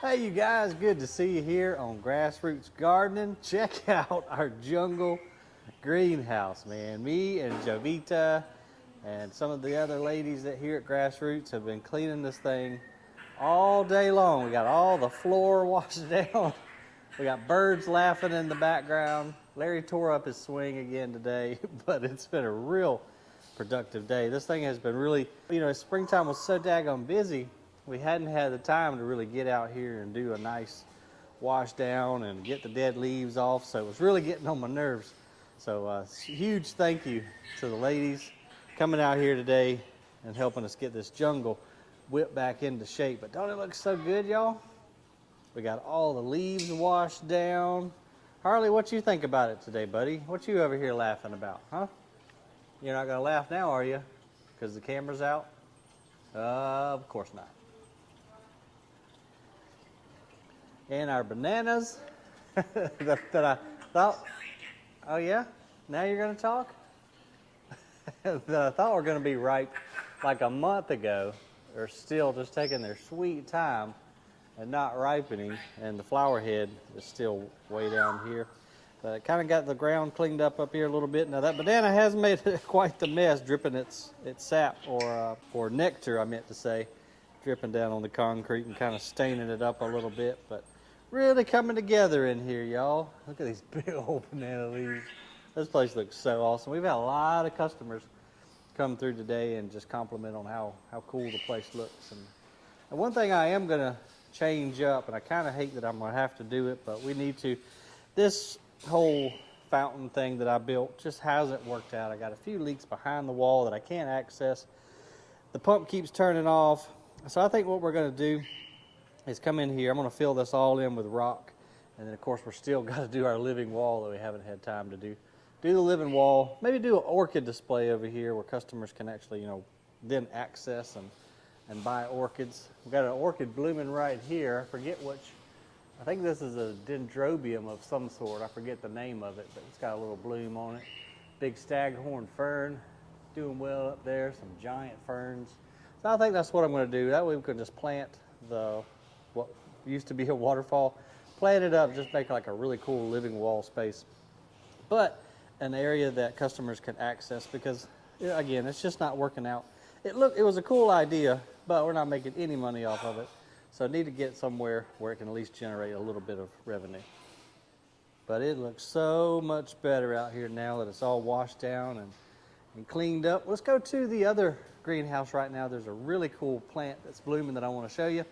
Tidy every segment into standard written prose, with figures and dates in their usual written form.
Hey you guys, good to see you here on Grassroots Gardening. Check out our jungle greenhouse, man. Me and Jovita and some of the other ladies that here at Grassroots have been cleaning this thing all day long. We got all the floor washed down. We got birds laughing in the background. Larry tore up his swing again today, but it's been a real productive day. This thing has been really, springtime was so daggone busy. We hadn't had the time to really get out here and do a nice wash down and get the dead leaves off. So it was really getting on my nerves. So huge thank you to the ladies coming out here today and helping us get this jungle whipped back into shape. But don't it look so good, y'all? We got all the leaves washed down. Harley, what you think about it today, buddy? What you over here laughing about, huh? You're not gonna laugh now, are you? Because the camera's out? Of course not. And our bananas that I thought, oh yeah? Now you're gonna talk? That I thought were gonna be ripe like a month ago are still just taking their sweet time and not ripening, and the flower head is still way down here. But it kind of got the ground cleaned up here a little bit. Now that banana has made quite the mess, dripping its sap or nectar, I meant to say, dripping down on the concrete and kind of staining it up a little bit. But really coming together in here, y'all. Look at these big old banana leaves. This place looks so awesome. We've had a lot of customers come through today and just compliment on how cool the place looks. And one thing I am gonna change up, and I kind of hate that I'm gonna have to do it, but we need to. This whole fountain thing that I built just hasn't worked out. I got a few leaks behind the wall that I can't access. The pump keeps turning off. So I think what we're gonna do is come in here. I'm gonna fill this all in with rock. And then of course we're still gotta do our living wall that we haven't had time to do. Do the living wall, maybe do an orchid display over here where customers can actually, then access and buy orchids. We've got an orchid blooming right here. I forget which, I think this is a dendrobium of some sort. I forget the name of it, but it's got a little bloom on it. Big staghorn fern, doing well up there, some giant ferns. So I think that's what I'm gonna do. That way we can just plant what used to be a waterfall, plant it up, just make like a really cool living wall space. But an area that customers can access, because again, it's just not working out. It was a cool idea, but we're not making any money off of it. So I need to get somewhere where it can at least generate a little bit of revenue. But it looks so much better out here now that it's all washed down and cleaned up. Let's go to the other greenhouse right now. There's a really cool plant that's blooming that I want to show you.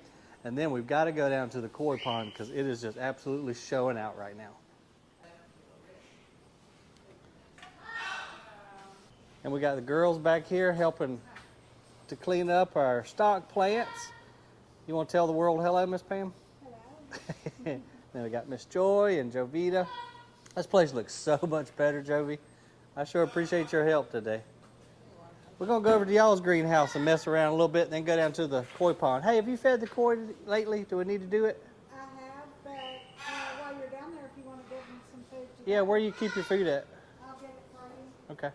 And then we've got to go down to the koi pond because it is just absolutely showing out right now. And we got the girls back here helping to clean up our stock plants. You want to tell the world hello, Miss Pam? Hello. Then we got Miss Joy and Jovita. This place looks so much better, Jovi. I sure appreciate your help today. We're going to go over to y'all's greenhouse and mess around a little bit and then go down to the koi pond. Hey, have you fed the koi lately? Do we need to do it? I have, but while you're down there, if you want to give them some food. Yeah, where you keep your food at? I'll get it for you. Okay.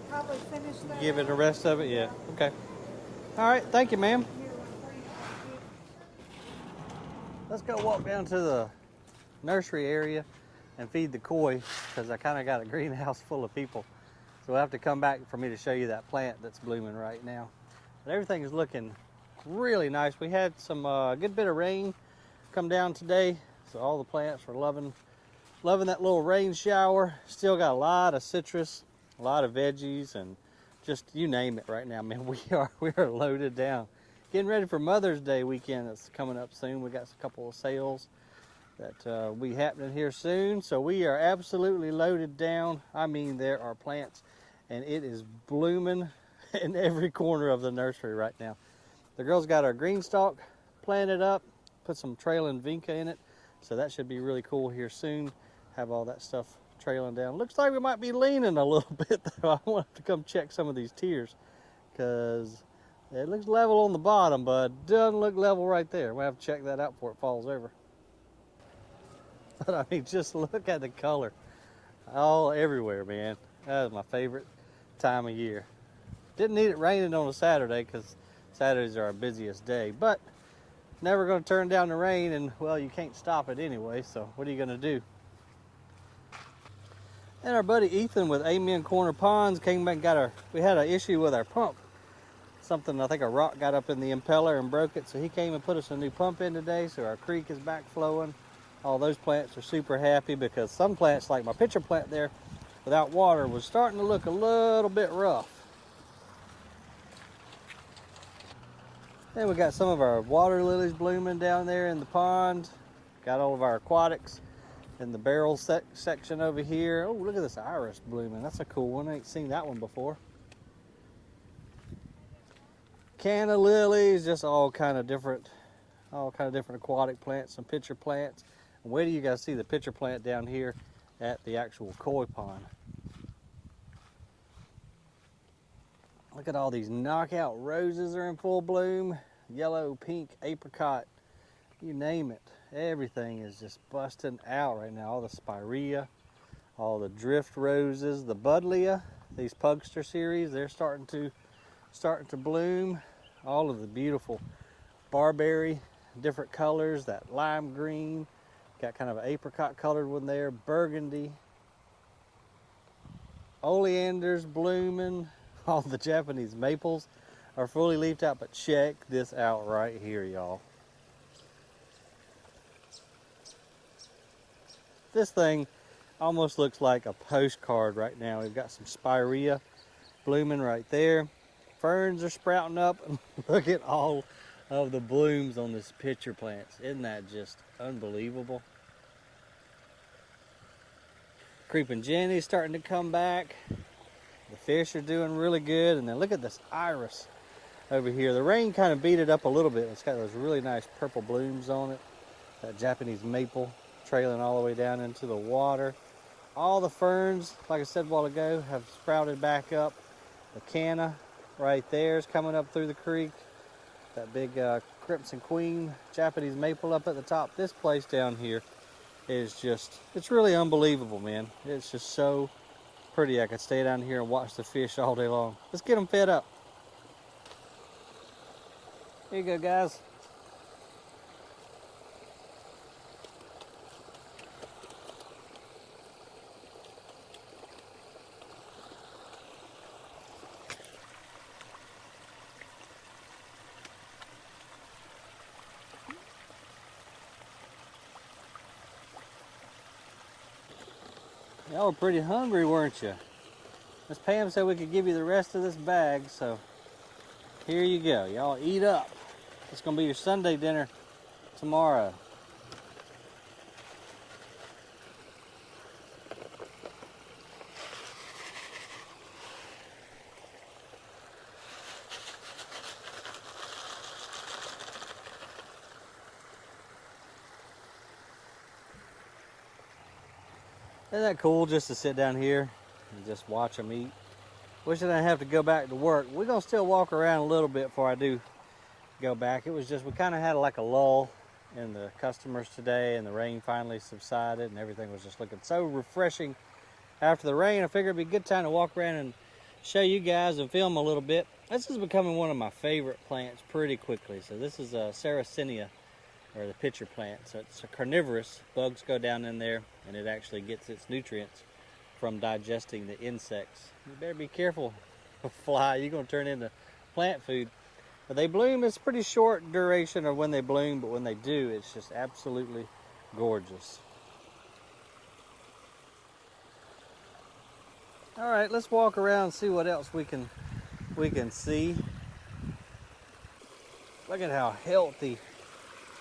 Probably finish that. Give it the rest of it? Yeah. Okay. All right. Thank you, ma'am. Let's go walk down to the nursery area and feed the koi because I kind of got a greenhouse full of people. So we'll have to come back for me to show you that plant that's blooming right now. But everything is looking really nice. We had some good bit of rain come down today. So all the plants are loving that little rain shower. Still got a lot of citrus, a lot of veggies, and just you name it right now, man. We are loaded down. Getting ready for Mother's Day weekend that's coming up soon. We got a couple of sales that will be happening here soon. So we are absolutely loaded down. I mean, there are plants, and it is blooming in every corner of the nursery right now. The girls got our green stalk planted up, put some trailing vinca in it. So that should be really cool here soon. Have all that stuff trailing down. Looks like we might be leaning a little bit though. I want to come check some of these tiers because it looks level on the bottom, but it doesn't look level right there. We'll have to check that out before it falls over. But I mean, just look at the color. all everywhere, man. That is my favorite time of year. Didn't need it raining on a Saturday because Saturdays are our busiest day, but never going to turn down the rain, and well, you can't stop it anyway, so what are you going to do? And our buddy Ethan with Amen Corner Ponds came back and we had an issue with our pump. Something, I think a rock got up in the impeller and broke it, so he came and put us a new pump in today, so our creek is back flowing. All those plants are super happy because some plants, like my pitcher plant there, without water, was starting to look a little bit rough. Then we got some of our water lilies blooming down there in the pond. Got all of our aquatics in the barrel section over here. Oh, look at this iris blooming. That's a cool one. I ain't seen that one before. Canna lilies, just all kind of different aquatic plants, some pitcher plants. And wait till you guys see the pitcher plant down here at the actual koi pond. Look at all these knockout roses are in full bloom. Yellow, pink, apricot, you name it. Everything is just busting out right now. All the spirea, all the drift roses, the buddleia, these pugster series, they're starting to bloom. All of the beautiful barberry, different colors, that lime green, got kind of an apricot colored one there, burgundy, oleanders blooming. All the Japanese maples are fully leafed out, but check this out right here, y'all. This thing almost looks like a postcard right now. We've got some spirea blooming right there. Ferns are sprouting up, and look at all of the blooms on this pitcher plants. Isn't that just unbelievable? Creeping Jenny's starting to come back. The fish are doing really good. And then look at this iris over here. The rain kind of beat it up a little bit. It's got those really nice purple blooms on it. That Japanese maple trailing all the way down into the water. All the ferns, like I said a while ago, have sprouted back up. The canna right there is coming up through the creek. That big Crimson Queen Japanese maple up at the top. This place down here is just, it's really unbelievable, man. It's just so pretty. I could stay down here and watch the fish all day long. Let's get them fed up. Here you go, guys. Y'all were pretty hungry, weren't you? Miss Pam said we could give you the rest of this bag, so here you go. Y'all eat up. It's gonna be your Sunday dinner tomorrow. Isn't that cool just to sit down here and just watch them eat? Wish I didn't have to go back to work. We're gonna still walk around a little bit before I do go back. It was just, we kind of had like a lull in the customers today, and the rain finally subsided and everything was just looking so refreshing after the rain. I figured it'd be a good time to walk around and show you guys and film a little bit. This is becoming one of my favorite plants pretty quickly. So this is a Sarracenia, or the pitcher plant. So it's a carnivorous. Bugs go down in there and it actually gets its nutrients from digesting the insects. You better be careful, fly. You're gonna turn into plant food. But they bloom, it's pretty short duration of when they bloom, but when they do, it's just absolutely gorgeous. All right, let's walk around and see what else we can see. Look at how healthy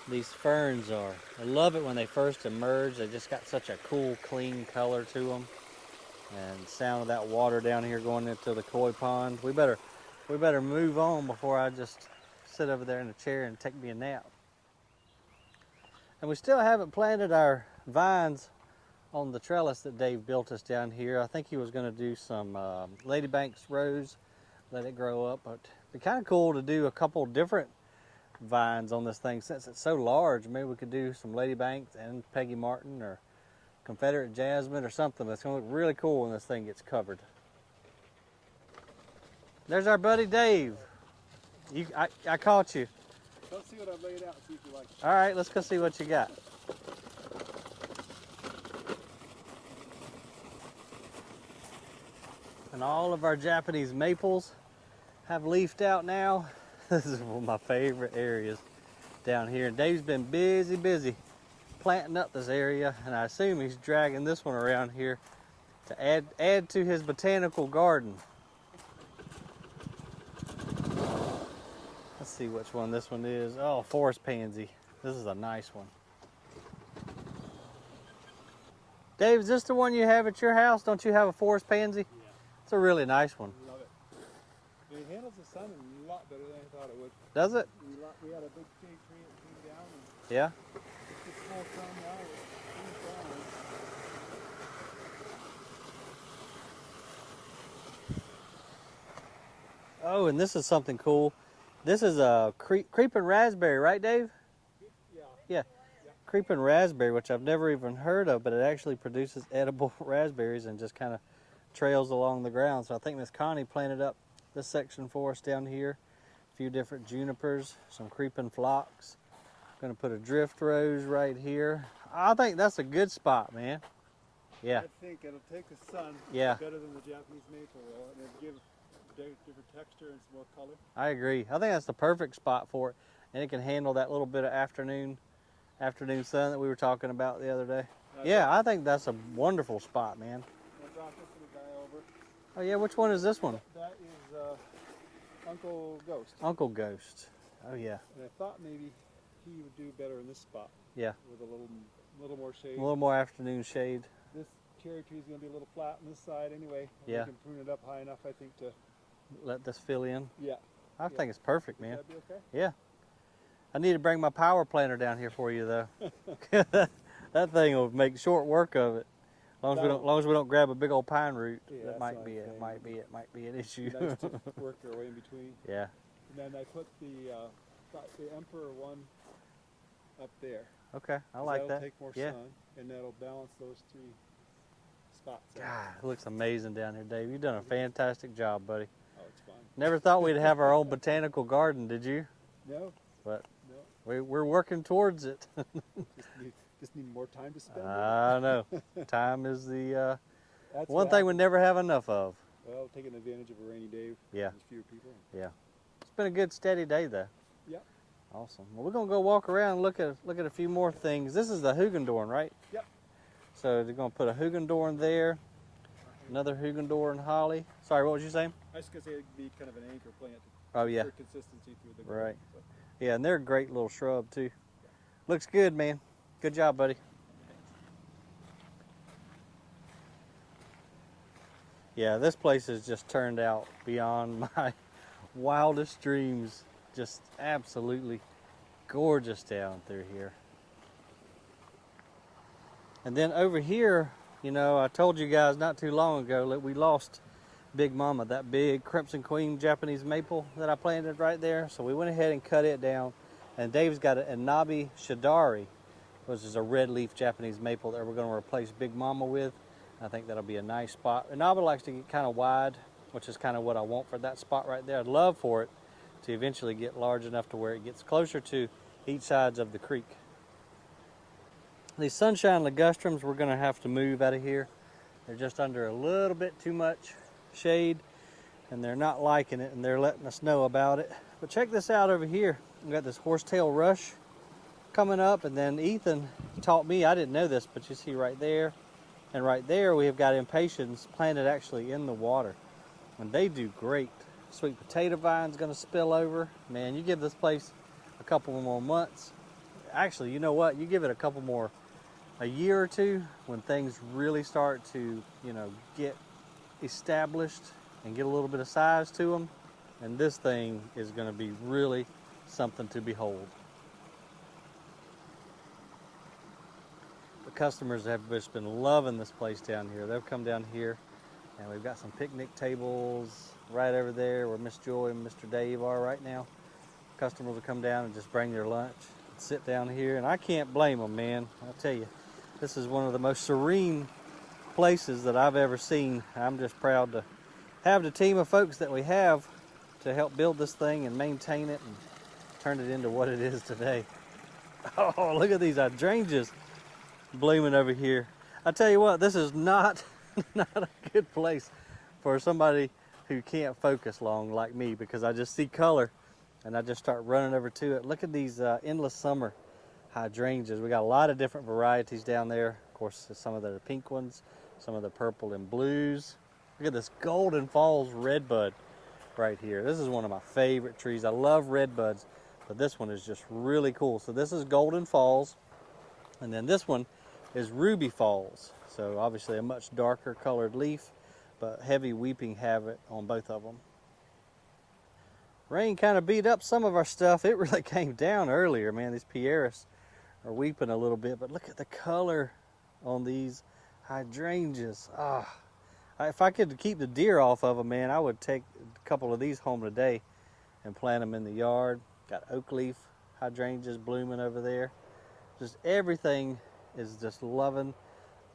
these ferns are. I love it when they first emerge. They just got such a cool, clean color to them. And the sound of that water down here going into the koi pond. We better move on before I just sit over there in a chair and take me a nap. And we still haven't planted our vines on the trellis that Dave built us down here. I think he was going to do some Ladybank's rose, let it grow up. But it'd be kind of cool to do a couple different vines on this thing since it's so large. Maybe we could do some Ladybanks and Peggy Martin, or Confederate jasmine or something that's gonna look really cool when this thing gets covered. There's our buddy Dave. I caught you. Let's see what I've laid out and see if you like it. All right, let's go see what you got. And all of our Japanese maples have leafed out now. This is one of my favorite areas down here. And Dave's been busy planting up this area, and I assume he's dragging this one around here to add to his botanical garden. Let's see which one this one is. Oh, forest pansy. This is a nice one. Dave, is this the one you have at your house? Don't you have a forest pansy? Yeah. It's a really nice one. Love it. It handles the sun a lot better than I thought it would. Does it? We had a big shade tree that came down, and Yeah. it's just full sun now. Oh, and this is something cool. This is a creeping raspberry, right, Dave? Yeah. Yeah. Creeping raspberry, which I've never even heard of, but it actually produces edible raspberries and just kind of trails along the ground. So I think Miss Connie planted up this section for us down here. A few different junipers, some creeping phlox. Gonna put a drift rose right here. I think that's a good spot, man. Yeah. I think it'll take the sun Yeah. better than the Japanese maple will, and it'll give different texture and some more color. I agree. I think that's the perfect spot for it, and it can handle that little bit of afternoon sun that we were talking about the other day. Yeah, I think that's a wonderful spot, man. I brought this little guy over. Oh yeah, which one is this one? That is Uncle Ghost. Uncle Ghost. Oh yeah. And I thought maybe he would do better in this spot. Yeah. With a little more shade. A little more afternoon shade. This cherry tree is going to be a little flat on this side anyway. Yeah. We can prune it up high enough, I think, to. Let this fill in. Yeah. I think it's perfect, man. Would that be okay? Yeah. I need to bring my power planter down here for you though. That thing will make short work of it. Long as we don't grab a big old pine root. Yeah, That that's might what be I'm it. saying. Might be an issue. Nice to work our way in between. Yeah. And then I put the Emperor one up there. Okay. I like that'll that. take more Yeah. sun, and that'll balance those three spots out. God, it looks amazing down here, Dave. You've done a fantastic job, buddy. Oh, it's fun. Never thought we'd have our own botanical garden, did you? No. But No. we're working towards it. Just need more time to spend. I know. Time is the That's one what thing we never have enough of. Well, taking advantage of a rainy day. Yeah. There's fewer people. Yeah. It's been a good steady day though. Yep. Awesome. Well, we're gonna go walk around and look at a few more things. This is the Hugendorn, right? Yep. So they're gonna put a Hugendorn there, another Hugendorn holly. Sorry, what was you saying? I was going to say it'd be kind of an anchor plant Oh yeah. for consistency through the Right. garden, so. Yeah, and they're a great little shrub too. Looks good, man. Good job, buddy. Yeah, this place has just turned out beyond my wildest dreams. Just absolutely gorgeous down through here. And then over here, you know, I told you guys not too long ago that we lost Big Mama, that big Crimson Queen Japanese maple that I planted right there. So we went ahead and cut it down. And Dave's got an Inabi Shidari, which is a red leaf Japanese maple that we're going to replace Big Mama with. I think that'll be a nice spot. Inabi likes to get kind of wide, which is kind of what I want for that spot right there. I'd love for it to eventually get large enough to where it gets closer to each sides of the creek. These sunshine ligustrums we're going to have to move out of here. They're just under a little bit too much shade, and they're not liking it, and they're letting us know about it. But check this out over here. We got this horsetail rush coming up, and then Ethan taught me, I didn't know this, but you see right there and right there we have got impatiens planted actually in the water, and they do great. Sweet potato vine's going to spill over. Man, you give this place a couple more months. Actually, you know what? You give it a year or two, when things really start to, you know, get established and get a little bit of size to them, and this thing is going to be really something to behold. The customers have just been loving this place down here. They've come down here, and we've got some picnic tables right over there where Miss Joy and Mr. Dave are right now. Customers will come down and just bring their lunch and sit down here, and I can't blame them, man. I'll tell you, This is one of the most serene places that I've ever seen. I'm just proud to have the team of folks that we have to help build this thing and maintain it and turn it into what it is today. Oh, look at these hydrangeas blooming over here. I tell you what, this is not a good place for somebody who can't focus long like me, because I just see color and I just start running over to it. Look at these endless summer hydrangeas. We got a lot of different varieties down there. Of course, some of the pink ones, some of the purple and blues. Look at this Golden Falls redbud right here. This is one of my favorite trees. I love redbuds, but this one is just really cool. So this is Golden Falls, and then this one is Ruby Falls. So obviously a much darker colored leaf, but heavy weeping habit on both of them. Rain kind of beat up some of our stuff. It really came down earlier, man. These pieris are weeping a little bit, but look at the color on these hydrangeas. If I could keep the deer off of them, man, I would take a couple of these home today and plant them in the yard. Got oak leaf hydrangeas blooming over there. Just everything is just loving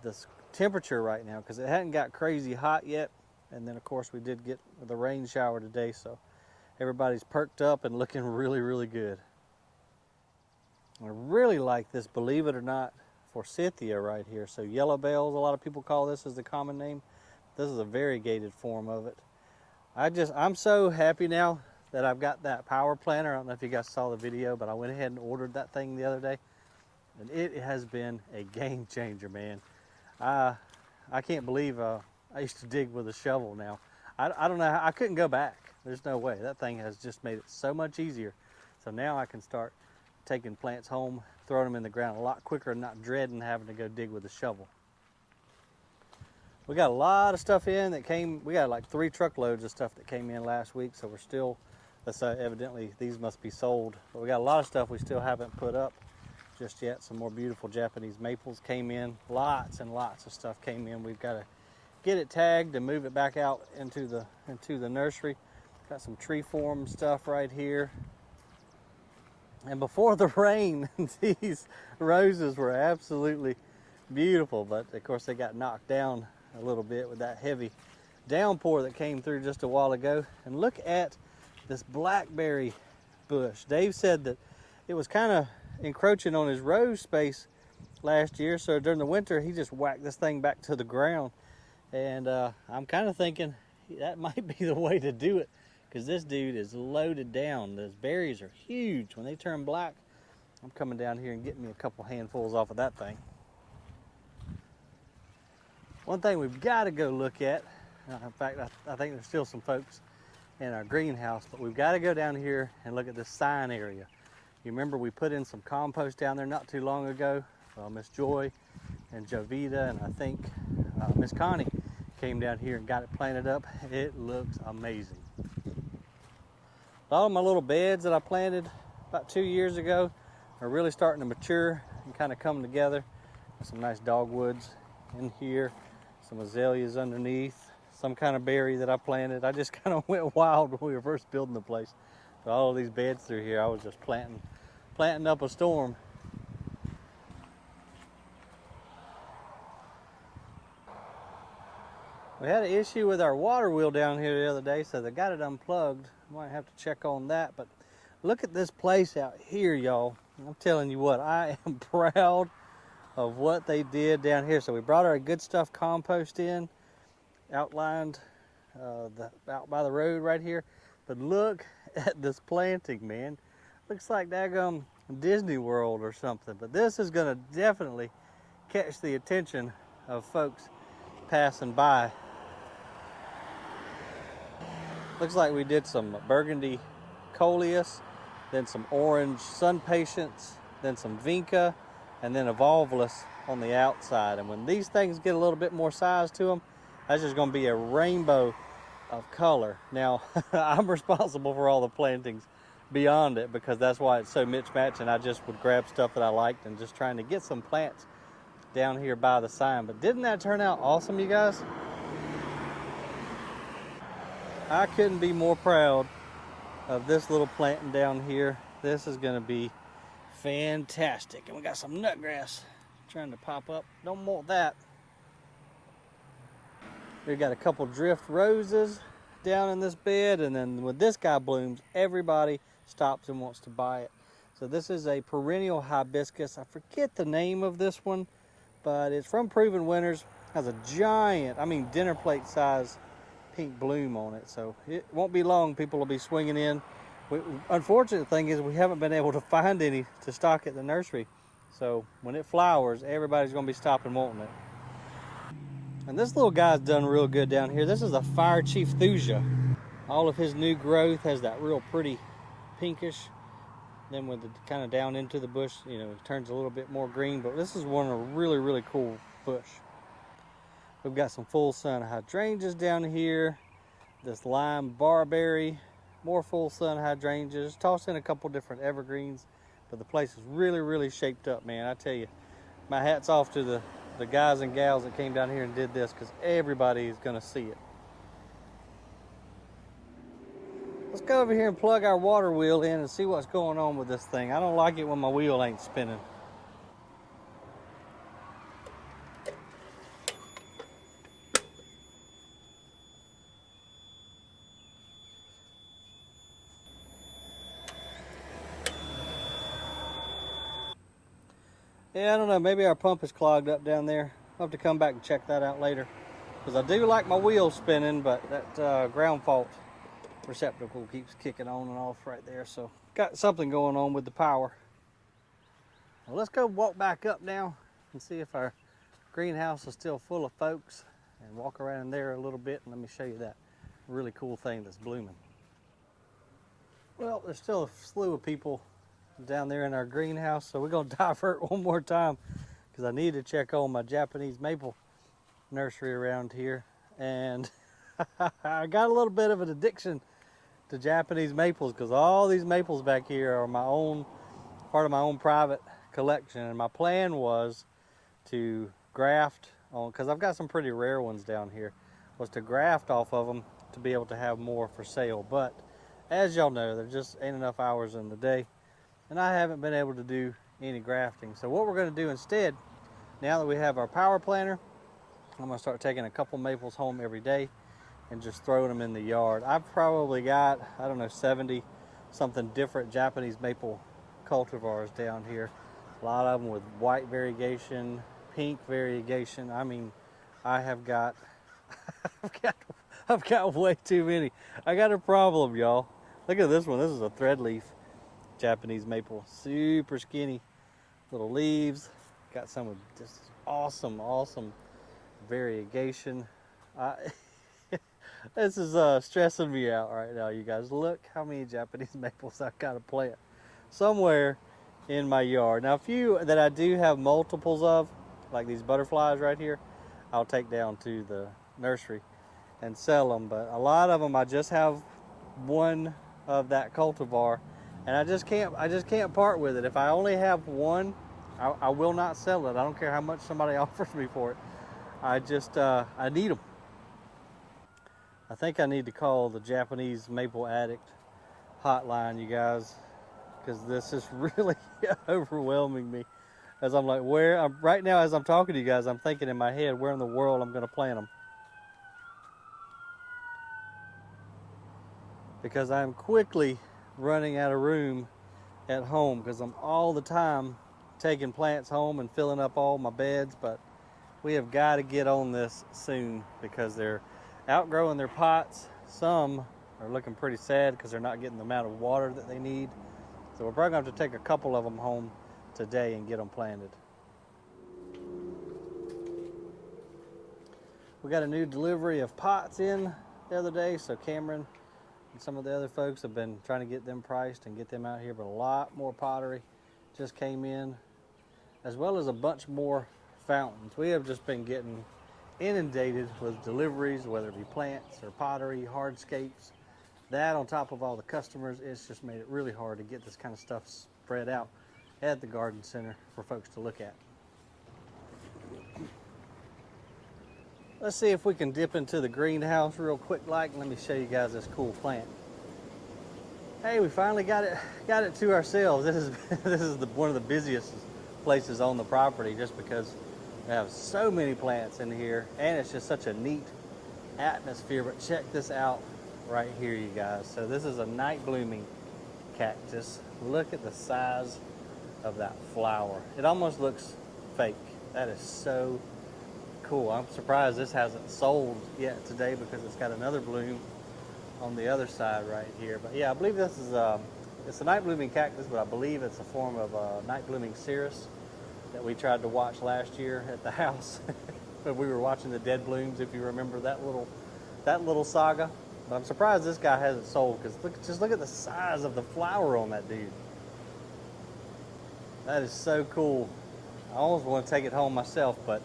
this temperature right now, because it hadn't got crazy hot yet. And then of course we did get the rain shower today, so everybody's perked up and looking really, really good. I really like this, believe it or not, forsythia right here. So yellow bells, a lot of people call this as the common name. This is a variegated form of it. I'm so happy now that I've got that power planter. I don't know if you guys saw the video, but I went ahead and ordered that thing the other day, and it has been a game changer, man. I can't believe I used to dig with a shovel now. I don't know how, I couldn't go back. There's no way. That thing has just made it so much easier. So now I can start taking plants home, throwing them in the ground a lot quicker, and not dreading having to go dig with a shovel. We got a lot of stuff in that came. We got like 3 truckloads of stuff that came in last week, so we're still, evidently these must be sold. But we got a lot of stuff we still haven't put up just yet. Some more beautiful Japanese maples came in. Lots and lots of stuff came in. We've got to get it tagged and move it back out into the nursery. Got some tree form stuff right here. And before the rain, these roses were absolutely beautiful, but of course they got knocked down a little bit with that heavy downpour that came through just a while ago. And look at this blackberry bush. Dave said that it was kind of encroaching on his rose space last year, so during the winter he just whacked this thing back to the ground. And I'm kind of thinking that might be the way to do it, because this dude is loaded down. Those berries are huge. When they turn black, I'm coming down here and getting me a couple handfuls off of that thing. One thing we've got to go look at, in fact, I think there's still some folks in our greenhouse, but we've got to go down here and look at this sign area. You remember we put in some compost down there not too long ago. Miss Joy and Jovita and I think Miss Connie came down here and got it planted up. It looks amazing. All of my little beds that I planted about 2 years ago are really starting to mature and kind of come together. Some nice dogwoods in here, some azaleas underneath, some kind of berry that I planted. I just kind of went wild when we were first building the place. So all of these beds through here, I was just planting up a storm. We had an issue with our water wheel down here the other day, so they got it unplugged. Might have to check on that, but look at this place out here, y'all. I'm telling you what, I am proud of what they did down here. So we brought our good stuff compost in, outlined out by the road right here. But look at this planting, man. Looks like daggum Disney World or something. But this is gonna definitely catch the attention of folks passing by. Looks like we did some burgundy coleus, then some orange sun patience, then some vinca, and then a volvulus on the outside. And when these things get a little bit more size to them, that's just going to be a rainbow of color. Now, I'm responsible for all the plantings beyond it, because that's why it's so mismatched, and I just would grab stuff that I liked and just trying to get some plants down here by the sign. But didn't that turn out awesome, you guys? I couldn't be more proud of this little planting down here. This is going to be fantastic. And we got some nutgrass trying to pop up. Don't want that. We've got a couple drift roses down in this bed, and then when this guy blooms, everybody stops and wants to buy it. So this is a perennial hibiscus. I forget the name of this one, but it's from Proven Winners. Has a giant, I mean dinner plate size pink bloom on it. So it won't be long, people will be swinging in. Unfortunate thing is we haven't been able to find any to stock at the nursery. So when it flowers, everybody's gonna be stopping wanting it. And this little guy's done real good down here. This is a Fire Chief Thuja. All of his new growth has that real pretty pinkish. Then with the kind of down into the bush, you know, it turns a little bit more green, but this is one of a really, really cool bush. We've got some full sun hydrangeas down here. This lime barberry, more full sun hydrangeas. Toss in a couple different evergreens, but the place is really, really shaped up, man. I tell you, my hat's off to the guys and gals that came down here and did this, because everybody is gonna see it. Let's go over here and plug our water wheel in and see what's going on with this thing. I don't like it when my wheel ain't spinning. Yeah, I don't know, maybe our pump is clogged up down there. I'll have to come back and check that out later, because I do like my wheel spinning, but that ground fault receptacle keeps kicking on and off right there. So got something going on with the power. Well, let's go walk back up now and see if our greenhouse is still full of folks, and walk around there a little bit, and let me show you that really cool thing that's blooming. Well, there's still a slew of people down there in our greenhouse, so we're going to divert one more time, because I need to check on my Japanese maple nursery around here. And I got a little bit of an addiction to Japanese maples, because all these maples back here are my own, part of my own private collection. And my plan was to graft on, because I've got some pretty rare ones down here, was to graft off of them to be able to have more for sale. But as y'all know, there just ain't enough hours in the day, and I haven't been able to do any grafting. So what we're going to do instead, now that we have our power planter, I'm going to start taking a couple maples home every day and just throwing them in the yard. I've probably got, I don't know, 70 something different Japanese maple cultivars down here. A lot of them with white variegation, pink variegation. I mean, I have got I've got way too many. I got a problem, y'all. Look at this one. This is a thread leaf Japanese maple. Super skinny little leaves. Got some with just awesome variegation. This is stressing me out right now, you guys. Look how many Japanese maples I've got to plant somewhere in my yard. Now, a few that I do have multiples of, like these butterflies right here, I'll take down to the nursery and sell them. But a lot of them, I just have one of that cultivar, and I just can't part with it. If I only have one, I will not sell it. I don't care how much somebody offers me for it. I need them. I think I need to call the Japanese maple addict hotline, you guys, because this is really overwhelming me. As I'm like, right now as I'm talking to you guys, I'm thinking in my head, where in the world I'm going to plant them. Because I'm quickly running out of room at home, because I'm all the time taking plants home and filling up all my beds. But we have got to get on this soon, because they're outgrowing their pots. Some are looking pretty sad because they're not getting the amount of water that they need. So we're probably going to have to take a couple of them home today and get them planted. We got a new delivery of pots in the other day, so Cameron and some of the other folks have been trying to get them priced and get them out here, but a lot more pottery just came in, as well as a bunch more fountains. We have just been getting inundated with deliveries, whether it be plants or pottery, hardscapes. That on top of all the customers, it's just made it really hard to get this kind of stuff spread out at the garden center for folks to look at. Let's see if we can dip into the greenhouse real quick like, and let me show you guys this cool plant. Hey, we finally got it to ourselves. This is one of the busiest places on the property just because we have so many plants in here, and it's just such a neat atmosphere. But check this out right here, you guys. So this is a night blooming cactus. Look at the size of that flower. It almost looks fake. That is so cool. I'm surprised this hasn't sold yet today because it's got another bloom on the other side right here. But yeah, I believe this is it's a night blooming cactus, but I believe it's a form of night blooming cirrus that we tried to watch last year at the house when we were watching the dead blooms, if you remember that little saga. But I'm surprised this guy hasn't sold because just look at the size of the flower on that dude. That is so cool. I almost want to take it home myself, but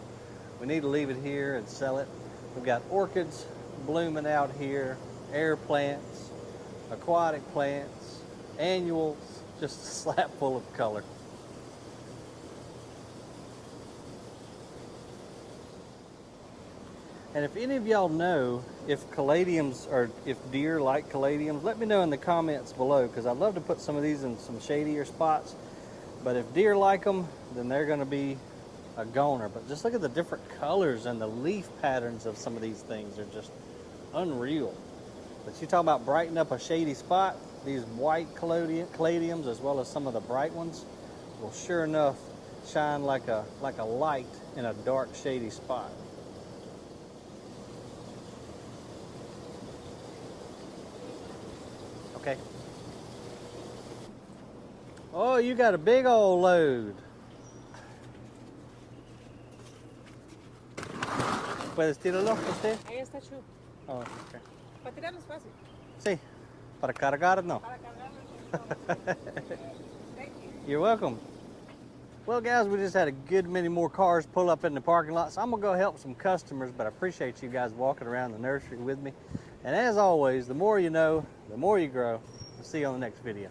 we need to leave it here and sell it. We've got orchids blooming out here, air plants, aquatic plants, annuals, just a slap full of color. And if any of y'all know if caladiums or if deer like caladiums, let me know in the comments below, because I'd love to put some of these in some shadier spots. But if deer like them, then they're going to be a goner. But just look at the different colors and the leaf patterns of some of these things. They're just unreal. But you talk about brighten up a shady spot, these white caladiums as well as some of the bright ones will sure enough shine like a light in a dark shady spot. Okay. Oh, you got a big old load. ¿Puedes tirarlo usted? Ahí está Chu. Oh, okay. Para tirarlo es fácil. Sí. Para cargar, no. Para cargarlo. Thank you. You're welcome. Well, guys, we just had a good many more cars pull up in the parking lot, so I'm going to go help some customers, but I appreciate you guys walking around the nursery with me. And as always, the more you know, the more you grow. I'll see you on the next video.